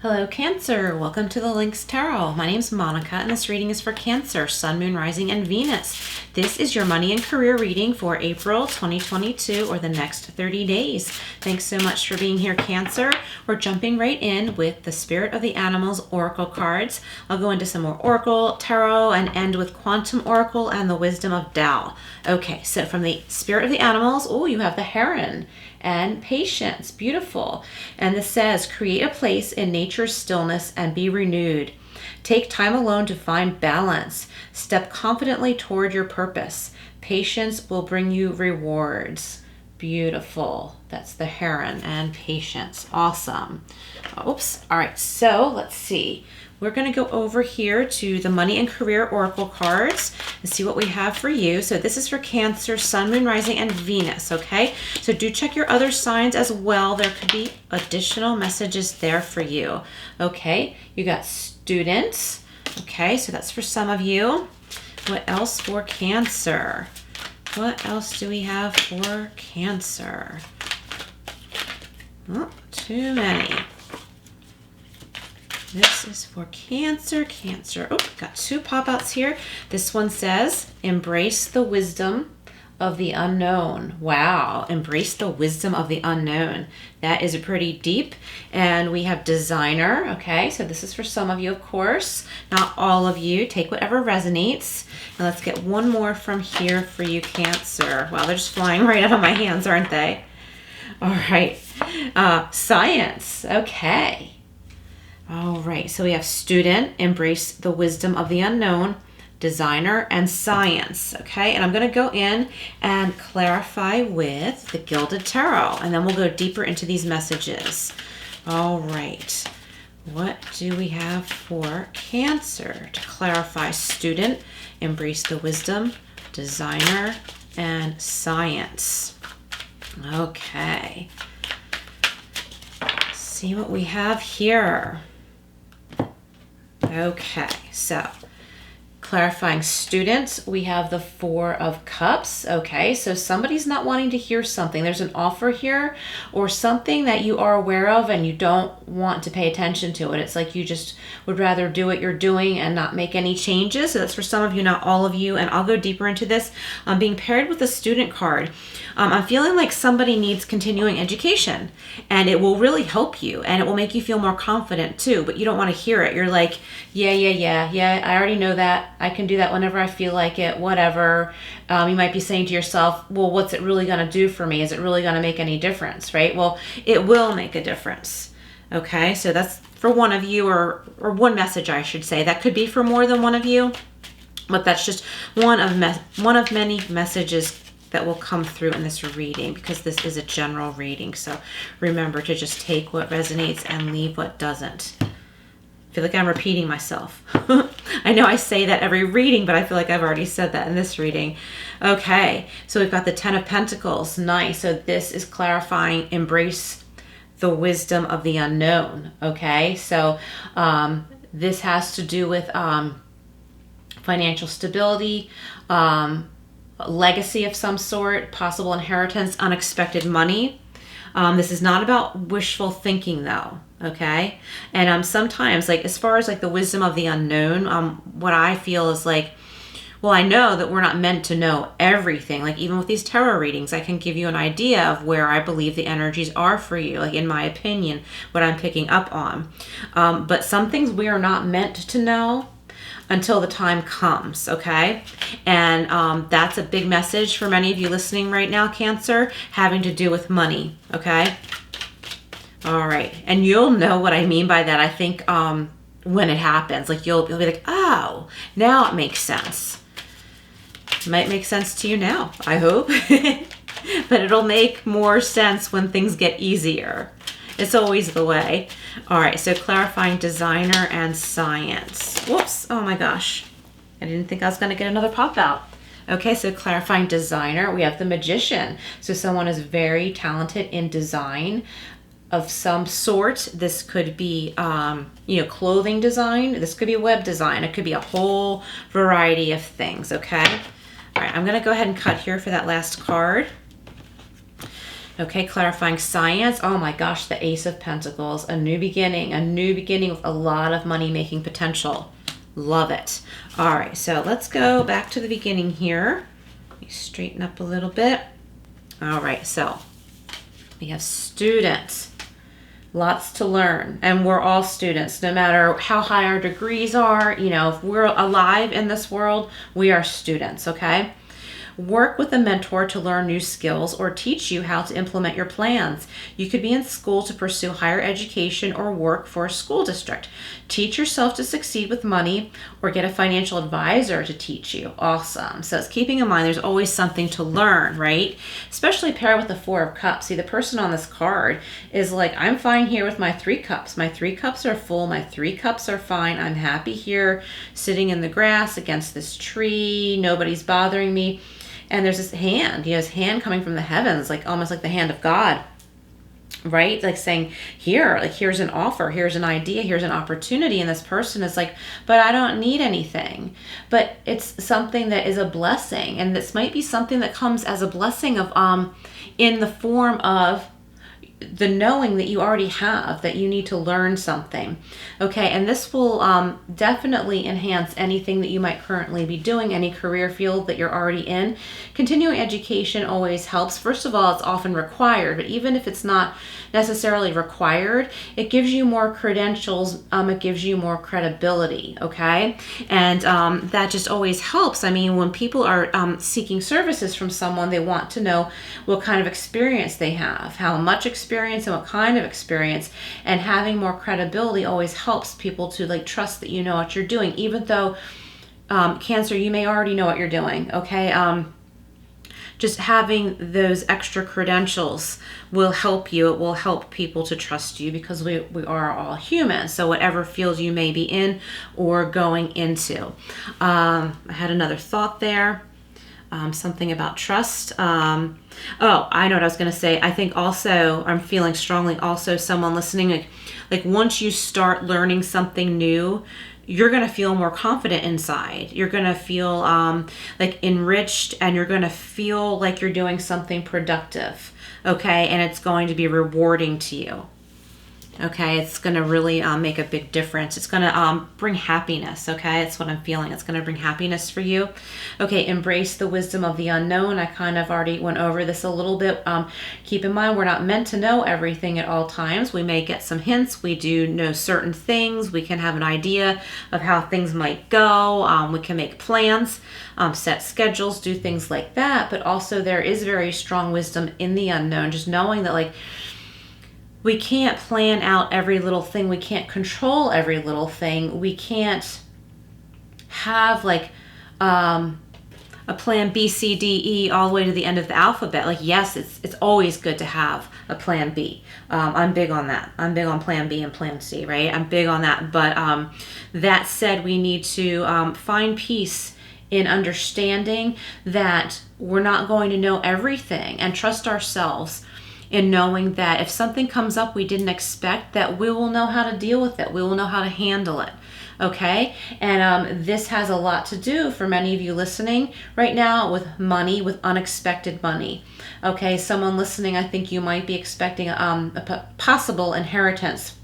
Hello Cancer, welcome to the Lynx Tarot. My name is Monica and this reading is for Cancer, Sun, Moon, Rising, and Venus. This is your money and career reading for April 2022 or the next 30 days. Thanks so much for being here, Cancer. We're jumping right in with the Spirit of the Animals Oracle cards. I'll go into some more Oracle, Tarot, and end with Quantum Oracle and the Wisdom of Tao. Okay, so from the Spirit of the Animals, oh, you have the Heron and Patience. Beautiful. And this says, create a place in nature's stillness and be renewed. Take time alone to find balance. Step confidently toward your purpose. Patience will bring you rewards. Beautiful. That's the Heron and Patience. Awesome. Oops. All right. So let's see. We're going to go over here to the Money and Career Oracle cards and see what we have for you. So this is for Cancer, Sun, Moon, Rising, and Venus, okay? So do check your other signs as well. There could be additional messages there for you, okay? You got students, okay? So that's for some of you. What else for Cancer? What else do we have for Cancer? Oh, too many. This is for Cancer, Cancer. Oh, got two pop-outs here. This one says, embrace the wisdom of the unknown. Wow, embrace the wisdom of the unknown. That is pretty deep. And we have designer, okay? So this is for some of you, of course. Not all of you. Take whatever resonates. And let's get one more from here for you, Cancer. Wow, they're just flying right out of my hands, aren't they? All right. Science, okay. All right, so we have student, embrace the wisdom of the unknown, designer, and science, okay? And I'm going to go in and clarify with the Gilded Tarot, and then we'll go deeper into these messages. All right, what do we have for Cancer to clarify? Student, embrace the wisdom, designer, and science. Okay, let's see what we have here. Okay, so clarifying students, we have the Four of Cups. Okay, so somebody's not wanting to hear something. There's an offer here or something that you are aware of and you don't want to pay attention to it. It's like you just would rather do what you're doing and not make any changes. So that's for some of you, not all of you. And I'll go deeper into this. Being paired with the student card, I'm feeling like somebody needs continuing education and it will really help you and it will make you feel more confident too, but you don't want to hear it. You're like, yeah, I already know that. I can do that whenever I feel like it, whatever. You might be saying to yourself, well, what's it really going to do for me? Is it really going to make any difference, right? Well, it will make a difference. Okay, so that's for one of you, or one message, I should say. That could be for more than one of you, but that's just one of many messages that will come through in this reading, because this is a general reading. So remember to just take what resonates and leave what doesn't. I feel like I'm repeating myself. I know I say that every reading, but I feel like I've already said that in this reading. Okay, so we've got the Ten of Pentacles. Nice. So this is clarifying, embrace the wisdom of the unknown. Okay, so this has to do with financial stability, legacy of some sort, possible inheritance, unexpected money. This is not about wishful thinking though, okay? And sometimes, like, as far as like the wisdom of the unknown, what I feel is like, well, I know that we're not meant to know everything. Like even with these tarot readings, I can give you an idea of where I believe the energies are for you, like in my opinion, what I'm picking up on. But some things we are not meant to know until the time comes, okay? And that's a big message for many of you listening right now, Cancer, having to do with money, okay? All right, and you'll know what I mean by that, I think, when it happens. Like you'll be like, oh, now it makes sense. It might make sense to you now, I hope. But it'll make more sense when things get easier. It's always the way. All right, so clarifying designer and science. Whoops, oh my gosh. I didn't think I was gonna get another pop out. Okay, so clarifying designer, we have the Magician. So someone is very talented in design of some sort. This could be, clothing design. This could be web design. It could be a whole variety of things, okay? All right, I'm gonna go ahead and cut here for that last card. Okay, clarifying science. Oh my gosh, the Ace of Pentacles. A new beginning with a lot of money-making potential. Love it. All right, so let's go back to the beginning here. Let me straighten up a little bit. All right, so we have students. Lots to learn, and we're all students, no matter how high our degrees are. You know, if we're alive in this world, we are students, okay? Work with a mentor to learn new skills or teach you how to implement your plans. You could be in school to pursue higher education or work for a school district. Teach yourself to succeed with money or get a financial advisor to teach you. Awesome. So it's keeping in mind there's always something to learn, right? Especially paired with the Four of Cups. See, the person on this card is like, I'm fine here with my 3 cups. My 3 cups are full. My 3 cups are fine. I'm happy here sitting in the grass against this tree. Nobody's bothering me. And there's this hand, his hand coming from the heavens, like almost like the hand of God, right? Like saying, here, like here's an offer, here's an idea, here's an opportunity. And this person is like, but I don't need anything. But it's something that is a blessing. And this might be something that comes as a blessing of, in the form of the knowing that you already have, that you need to learn something. Okay, and this will definitely enhance anything that you might currently be doing, any career field that you're already in. Continuing education always helps. First of all, it's often required, but even if it's not necessarily required, it gives you more credentials, it gives you more credibility, okay? And that just always helps. I mean, when people are seeking services from someone, they want to know what kind of experience they have, how much experience and what kind of experience, and having more credibility always helps people to like trust that you know what you're doing, even though Cancer, you may already know what you're doing, okay? Just having those extra credentials will help you. It will help people to trust you because we are all human. So whatever field you may be in or going into. I had another thought there. Something about trust. Oh, I know what I was going to say. I think also, I'm feeling strongly also someone listening, like once you start learning something new, you're going to feel more confident inside. You're going to feel like enriched, and you're going to feel like you're doing something productive. Okay. And it's going to be rewarding to you. Okay, it's going to really make a big difference. It's going to bring happiness, okay? That's what I'm feeling. It's going to bring happiness for you. Okay, embrace the wisdom of the unknown. I kind of already went over this a little bit. Keep in mind, we're not meant to know everything at all times. We may get some hints. We do know certain things. We can have an idea of how things might go. We can make plans, set schedules, do things like that. But also there is very strong wisdom in the unknown. Just knowing that, like, we can't plan out every little thing. We can't control every little thing. We can't have like a plan B, C, D, E all the way to the end of the alphabet. Like, yes, it's always good to have a plan B. I'm big on that. I'm big on plan B and plan C, right? I'm big on that. But that said, we need to find peace in understanding that we're not going to know everything, and trust ourselves in knowing that if something comes up we didn't expect, that we will know how to deal with it. We will know how to handle it. Okay. And this has a lot to do for many of you listening right now with money, with unexpected money. Okay. Someone listening, I think you might be expecting a possible inheritance.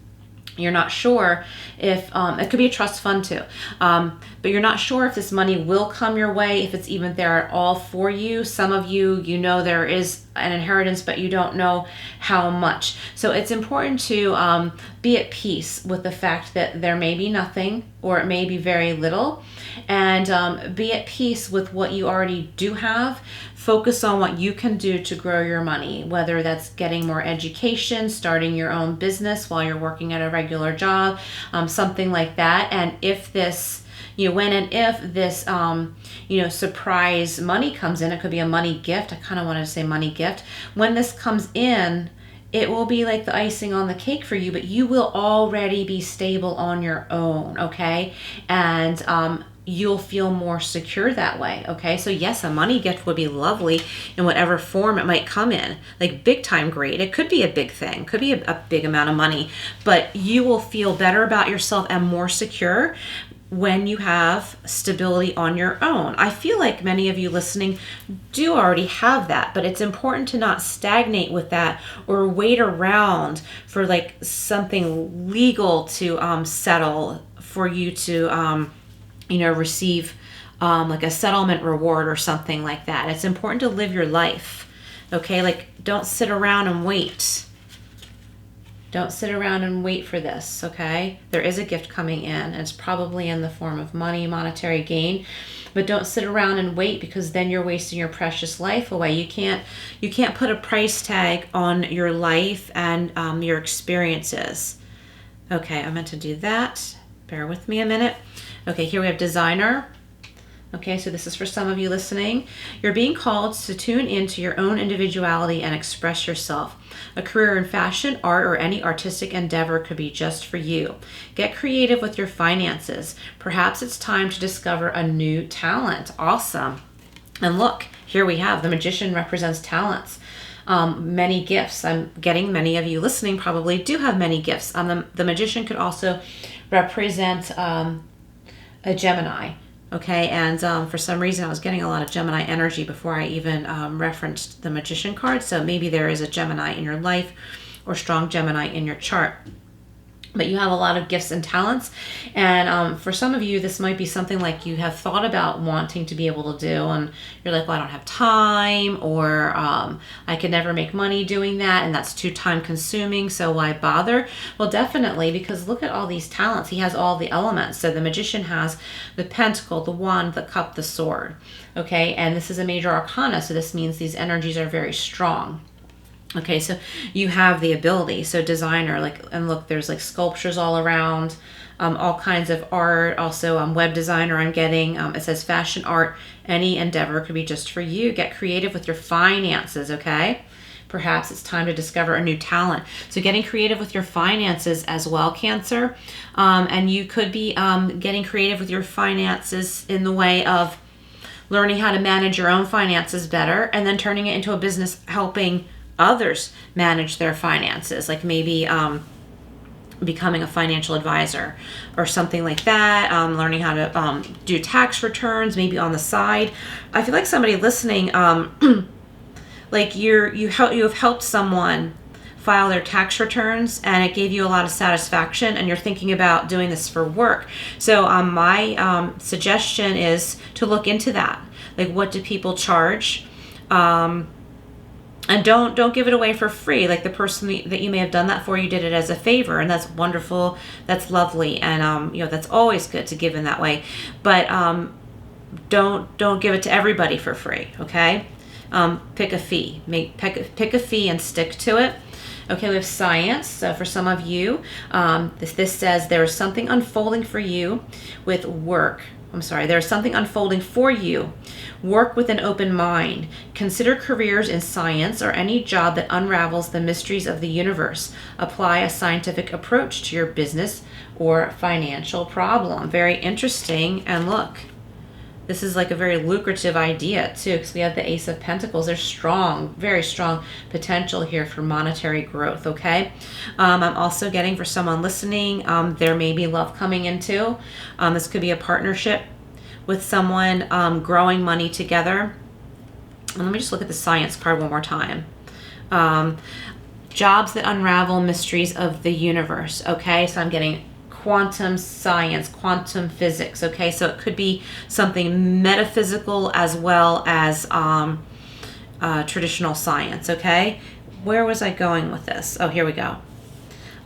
You're not sure if, it could be a trust fund too, but you're not sure if this money will come your way, if it's even there at all for you. Some of you, you know there is an inheritance, but you don't know how much. So it's important to be at peace with the fact that there may be nothing, or it may be very little, and be at peace with what you already do have. Focus on what you can do to grow your money, whether that's getting more education, starting your own business while you're working at a regular job, something like that. And if this, when and if this, surprise money comes in, it could be a money gift. I kind of wanted to say money gift. When this comes in, it will be like the icing on the cake for you, but you will already be stable on your own, okay? And you'll feel more secure that way, okay? So yes, a money gift would be lovely in whatever form it might come in, like big time great. It could be a big thing, could be a big amount of money, but you will feel better about yourself and more secure when you have stability on your own. I feel like many of you listening do already have that, but it's important to not stagnate with that or wait around for like something legal to settle for you to receive like a settlement reward or something like that. It's important to live your life. Okay, like don't sit around and wait. Don't sit around and wait for this, okay? There is a gift coming in, and it's probably in the form of money, monetary gain. But don't sit around and wait, because then you're wasting your precious life away. You can't put a price tag on your life and your experiences. Okay, I meant to do that. Bear with me a minute. Okay, here we have designer. Okay, so this is for some of you listening. You're being called to tune into your own individuality and express yourself. A career in fashion, art, or any artistic endeavor could be just for you. Get creative with your finances. Perhaps it's time to discover a new talent. Awesome. And look, here we have the magician represents talents. Many gifts. I'm getting many of you listening probably do have many gifts. The magician could also represent a Gemini. Okay, and for some reason I was getting a lot of Gemini energy before I even referenced the Magician card. So maybe there is a Gemini in your life or strong Gemini in your chart. But you have a lot of gifts and talents. And for some of you, this might be something like you have thought about wanting to be able to do. And you're like, well, I don't have time, or I could never make money doing that. And that's too time consuming. So why bother? Well, definitely, because look at all these talents. He has all the elements. So the magician has the pentacle, the wand, the cup, the sword. Okay. And this is a major arcana. So this means these energies are very strong. Okay, so you have the ability. So designer, like, and look, there's like sculptures all around, all kinds of art. Also, web designer, I'm getting, it says fashion art, any endeavor could be just for you. Get creative with your finances, okay? Perhaps it's time to discover a new talent. So getting creative with your finances as well, Cancer. And you could be getting creative with your finances in the way of learning how to manage your own finances better, and then turning it into a business helping others manage their finances, like maybe becoming a financial advisor or something like that, learning how to do tax returns maybe on the side. I feel like somebody listening, like you have helped someone file their tax returns and it gave you a lot of satisfaction, and you're thinking about doing this for work. So my suggestion is to look into that. Like, what do people charge? And don't give it away for free. Like the person that you may have done that for, you did it as a favor, and that's wonderful. That's lovely, and that's always good to give in that way. But don't give it to everybody for free. Okay, pick a fee. Pick a fee and stick to it. Okay, we have science. So for some of you, this says there is something unfolding for you with work. There's something unfolding for you. Work with an open mind. Consider careers in science or any job that unravels the mysteries of the universe. Apply a scientific approach to your business or financial problem. Very interesting. And look, this is like a very lucrative idea too, because we have the Ace of Pentacles. There's strong, very strong potential here for monetary growth, okay? I'm also getting, for someone listening, there may be love coming into. This could be a partnership with someone, growing money together. And let me just look at the science card one more time. Jobs that unravel mysteries of the universe, okay? So I'm getting quantum science, quantum physics, okay? So it could be something metaphysical as well as traditional science, okay? Where was I going with this? Oh, here we go.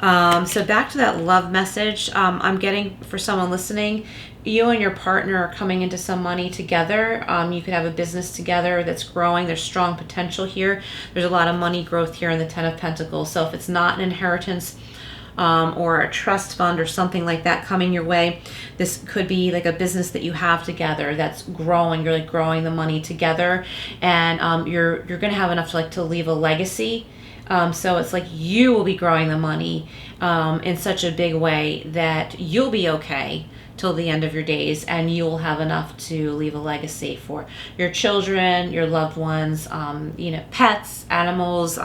So back to that love message, I'm getting, for someone listening, you and your partner are coming into some money together. You could have a business together that's growing. There's strong potential here. There's a lot of money growth here in the Ten of Pentacles. So if it's not an inheritance, or a trust fund or something like that coming your way, this could be like a business that you have together that's growing. You're like growing the money together, and you're going to have enough to leave a legacy. So it's like you will be growing the money in such a big way that you'll be okay till the end of your days, and you'll have enough to leave a legacy for your children, your loved ones, pets, animals,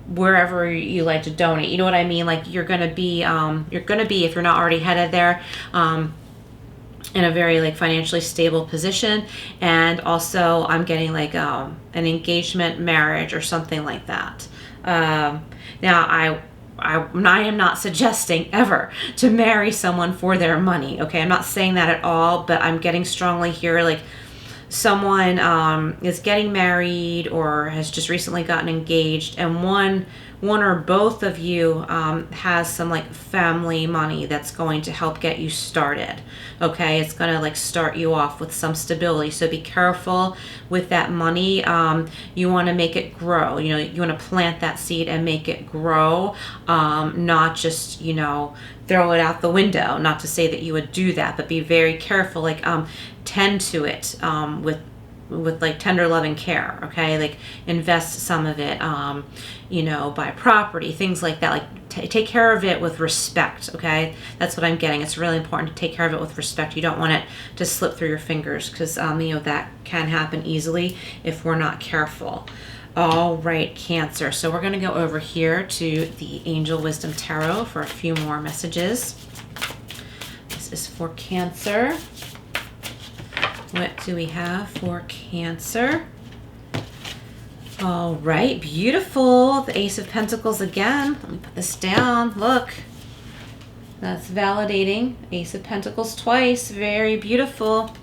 wherever you like to donate. You know what I mean? Like you're gonna be, if you're not already headed there, in a very like financially stable position. And also I'm getting like an engagement, marriage, or something like that. Now I am not suggesting ever to marry someone for their money. Okay, I'm not saying that at all, but I'm getting strongly here like someone is getting married or has just recently gotten engaged, and one or both of you has some like family money that's going to help get you started. Okay, it's going to like start you off with some stability. So be careful with that money. You want to make it grow. You know, you want to plant that seed and make it grow, not just, you know, throw it out the window. Not to say that you would do that, but be very careful. Like tend to it with like tender loving care. Okay, like invest some of it, you know, buy property, things like that. Like take care of it with respect. Okay, that's what I'm getting. It's really important to take care of it with respect. You don't want it to slip through your fingers, because you know, that can happen easily if we're not careful. All right, Cancer. So we're going to go over here to the Angel Wisdom Tarot for a few more messages. This is for Cancer. What do we have for Cancer? All right, beautiful. The Ace of Pentacles again. Let me put this down. Look, that's validating. Ace of Pentacles twice. Very beautiful.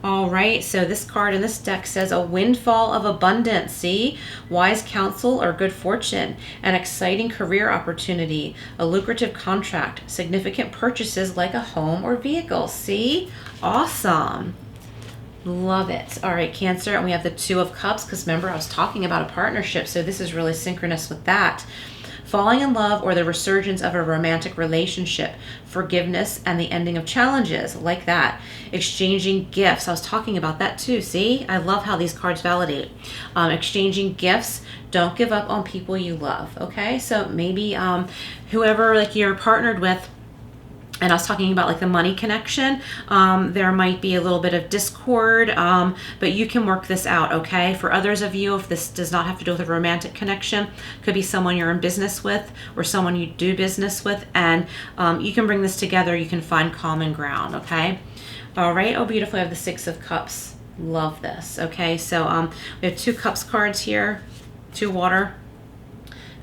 All right, so this card in this deck says a windfall of abundance. See, wise counsel or good fortune, an exciting career opportunity, a lucrative contract, significant purchases like a home or vehicle. See, awesome. Love it. All right, Cancer, and we have the Two of Cups, because remember I was talking about a partnership, so this is really synchronous with that. Falling in love or the resurgence of a romantic relationship, forgiveness and the ending of challenges, like that. Exchanging gifts. I was talking about that too. See, I love how these cards validate. Exchanging gifts. Don't give up on people you love. Okay, so maybe whoever like you're partnered with, and I was talking about like the money connection, there might be a little bit of discord, but you can work this out, okay? For others of you, if this does not have to do with a romantic connection, could be someone you're in business with or someone you do business with, and you can bring this together. You can find common ground, okay? All right, oh beautiful, I have the Six of Cups. Love this, okay? So we have two Cups cards here, two water.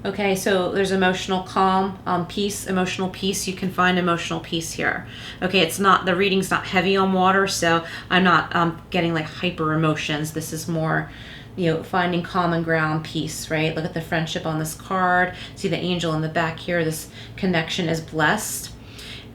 Okay, so there's emotional calm, peace, emotional peace. You can find emotional peace here. Okay, it's not, the reading's not heavy on water, so I'm not getting like hyper emotions. This is more, you know, finding common ground, peace, right? Look at the friendship on this card. See the angel in the back here. This connection is blessed.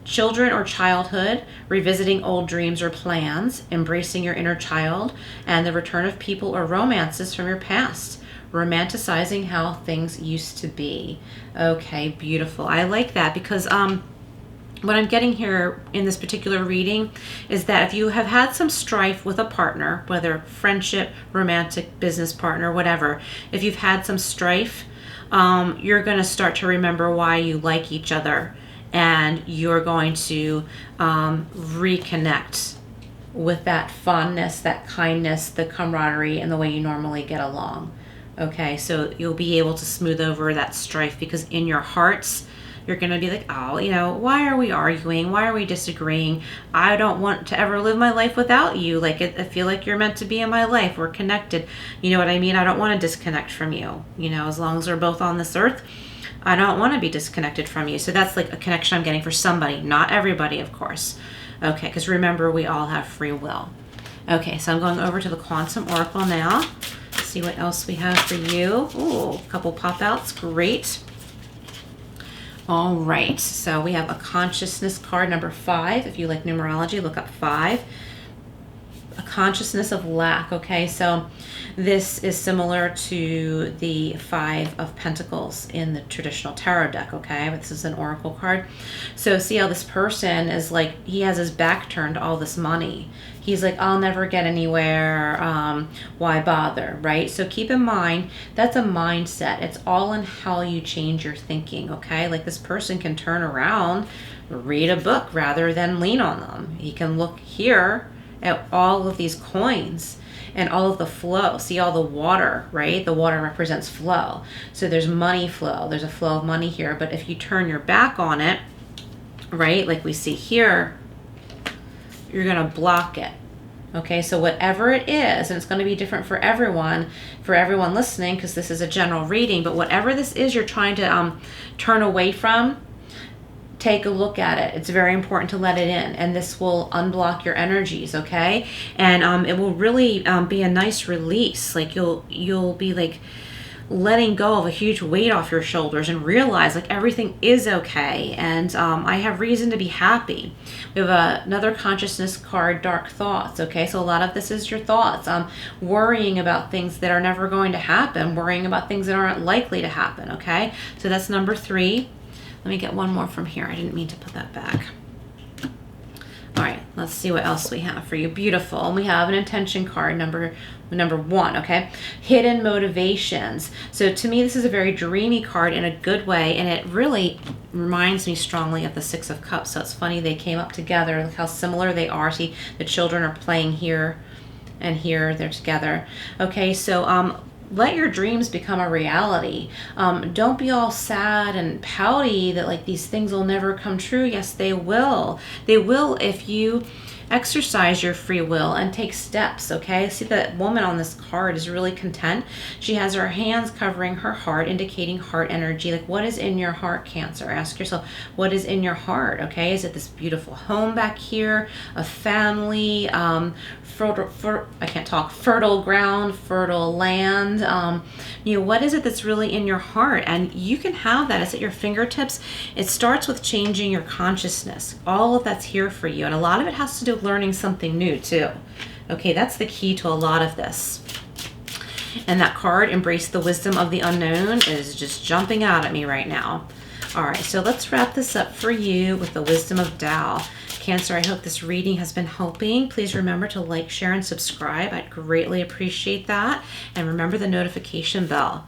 Children or childhood, revisiting old dreams or plans, embracing your inner child, and the return of people or romances from your past. Romanticizing how things used to be. Okay, beautiful. I like that, because what I'm getting here in this particular reading is that if you have had some strife with a partner, whether friendship, romantic, business partner, whatever, if you've had some strife, you're going to start to remember why you like each other, and you're going to reconnect with that fondness, that kindness, the camaraderie, and the way you normally get along. Okay, so you'll be able to smooth over that strife, because in your hearts, you're going to be like, oh, you know, why are we arguing? Why are we disagreeing? I don't want to ever live my life without you. Like, I feel like you're meant to be in my life. We're connected. You know what I mean? I don't want to disconnect from you. You know, as long as we're both on this earth, I don't want to be disconnected from you. So that's like a connection I'm getting for somebody, not everybody, of course. Okay, because remember, we all have free will. Okay, so I'm going over to the Quantum Oracle now. See what else we have for you. Ooh, a couple pop outs. Great. All right, so we have a consciousness card, number 5. If you like numerology, look up 5. A consciousness of lack. Okay, so this is similar to the 5 of Pentacles in the traditional tarot deck. Okay, but this is an oracle card. So see how this person is like, he has his back turned to all this money. He's like, I'll never get anywhere. Why bother, right? So keep in mind, that's a mindset. It's all in how you change your thinking, okay? Like this person can turn around, read a book rather than lean on them. He can look here at all of these coins and all of the flow. See all the water, right? The water represents flow. So there's money flow. There's a flow of money here. But if you turn your back on it, right, like we see here, you're going to block it. Okay, so whatever it is, and it's going to be different for everyone listening, because this is a general reading, but whatever this is you're trying to turn away from, take a look at it. It's very important to let it in, and this will unblock your energies, okay? And it will really be a nice release. Like you'll be like letting go of a huge weight off your shoulders and realize like everything is okay, and I have reason to be happy. We have another consciousness card, dark thoughts. Okay, so a lot of this is your thoughts, worrying about things that are never going to happen, worrying about things that aren't likely to happen. Okay, so that's number 3. Let me get one more from here. I didn't mean to put that back. All right, let's see what else we have for you. Beautiful. And we have an intention card, number 1, okay? Hidden motivations. So to me, this is a very dreamy card in a good way, and it really reminds me strongly of the 6 of Cups. So it's funny they came up together. Look how similar they are. See, the children are playing here and here. They're together. Okay, so let your dreams become a reality. Don't be all sad and pouty that like these things will never come true. Yes, they will. They will if you exercise your free will and take steps. Okay, see that woman on this card is really content. She has her hands covering her heart, indicating heart energy. Like, what is in your heart, Cancer? Ask yourself, what is in your heart? Okay, is it this beautiful home back here, a family, fertile ground, fertile land? What is it that's really in your heart? And you can have that. It's at your fingertips. It starts with changing your consciousness. All of that's here for you, and a lot of it has to do with learning something new too. Okay, that's the key to a lot of this. And that card, Embrace the Wisdom of the Unknown, is just jumping out at me right now. All right, so let's wrap this up for you with the Wisdom of Tao. Cancer, I hope this reading has been helping. Please remember to like, share, and subscribe. I'd greatly appreciate that. And remember the notification bell.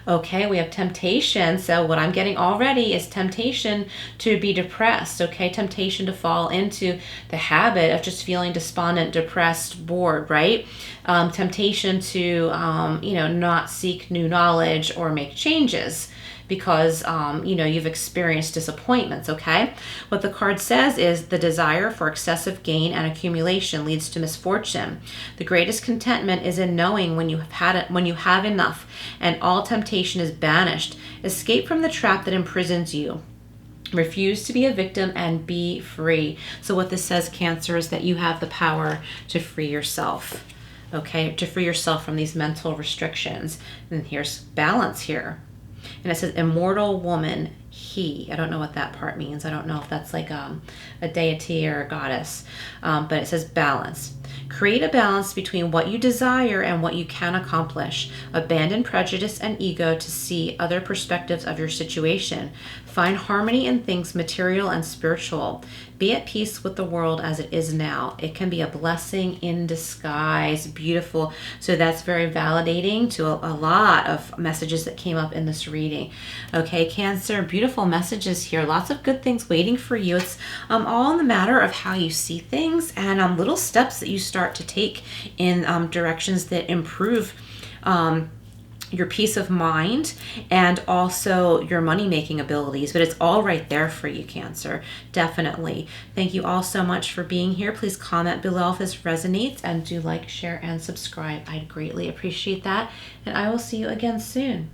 Okay, we have temptation. So what I'm getting already is temptation to be depressed. Okay, temptation to fall into the habit of just feeling despondent, depressed, bored, right? Temptation to, not seek new knowledge or make changes because, you've experienced disappointments, okay? What the card says is the desire for excessive gain and accumulation leads to misfortune. The greatest contentment is in knowing when you have enough, and all temptation is banished. Escape from the trap that imprisons you. Refuse to be a victim and be free. So what this says, Cancer, is that you have the power to free yourself, okay? To free yourself from these mental restrictions. And here's balance here. And it says, immortal woman, he. I don't know what that part means. I don't know if that's like a deity or a goddess. But it says balance. Create a balance between what you desire and what you can accomplish. Abandon prejudice and ego to see other perspectives of your situation. Find harmony in things material and spiritual. Be at peace with the world as it is now. It can be a blessing in disguise. Beautiful. So that's very validating to a lot of messages that came up in this reading. Okay, Cancer, beautiful messages here. Lots of good things waiting for you. It's all in the matter of how you see things and little steps that you start to take in directions that improve your peace of mind and also your money-making abilities. But it's all right there for you, Cancer. Definitely. Thank you all so much for being here. Please comment below if this resonates, and do like, share, and subscribe. I'd greatly appreciate that. And I will see you again soon.